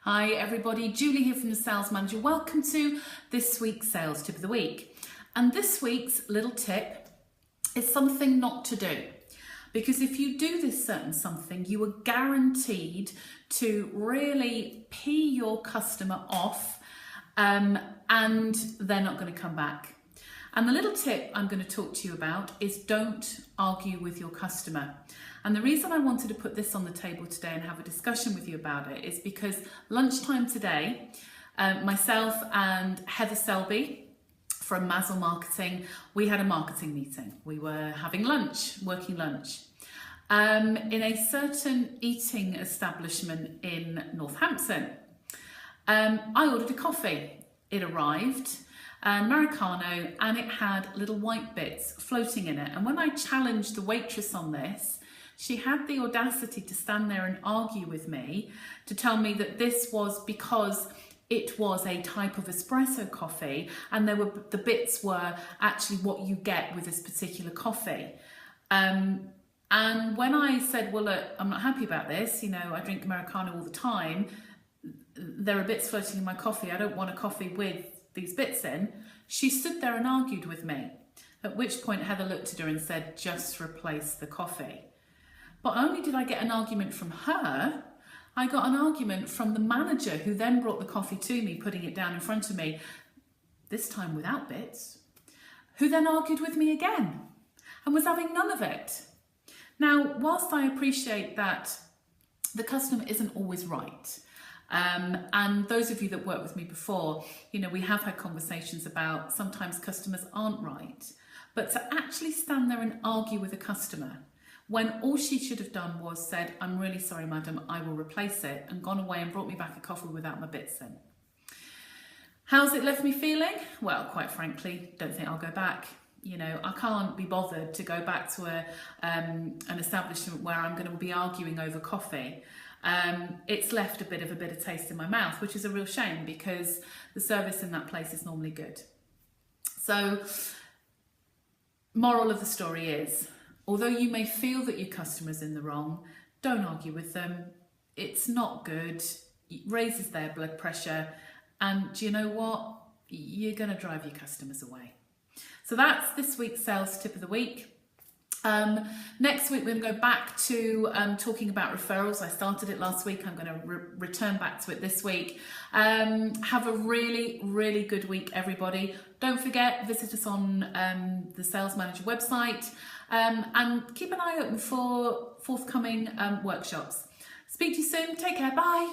Hi everybody, Julie here from The Sales Manager. Welcome to this week's Sales Tip of the Week. And this week's little tip is something not to do. Because if you do this certain something, you are guaranteed to really pee your customer off and they're not going to come back. And the little tip I'm going to talk to you about is don't argue with your customer. And the reason I wanted to put this on the table today and have a discussion with you about it is because lunchtime today, myself and Heather Selby from Mazel Marketing, we had a marketing meeting. We were having lunch, working lunch, in a certain eating establishment in Northampton. I ordered a coffee. It arrived, Americano, and it had little white bits floating in it. And when I challenged the waitress on this, she had the audacity to stand there and argue with me to tell me that this was because it was a type of espresso coffee and the bits were actually what you get with this particular coffee. And when I said, well, look, I'm not happy about this, I drink Americano all the time, there are bits floating in my coffee, I don't want a coffee with these bits in, she stood there and argued with me, at which point Heather looked at her and said, just replace the coffee. But only did I get an argument from her, I got an argument from the manager who then brought the coffee to me, putting it down in front of me, this time without bits, who then argued with me again and was having none of it. Now, whilst I appreciate that the customer isn't always right, and those of you that worked with me before, we have had conversations about sometimes customers aren't right, but to actually stand there and argue with a customer when all she should have done was said, I'm really sorry, madam, I will replace it, and gone away and brought me back a coffee without my bits in. How's it left me feeling? Well, quite frankly, don't think I'll go back. I can't be bothered to go back to an establishment where I'm going to be arguing over coffee. It's left a bit of a bitter taste in my mouth, which is a real shame because the service in that place is normally good. So, moral of the story is, although you may feel that your customer's in the wrong, don't argue with them. It's not good. It raises their blood pressure. And do you know what? You're going to drive your customers away. So that's this week's Sales Tip of the Week. Next week, we're going to go back to talking about referrals. I started it last week. I'm going to return back to it this week. Have a really, really good week, everybody. Don't forget, visit us on the Sales Manager website and keep an eye open for forthcoming workshops. Speak to you soon. Take care. Bye.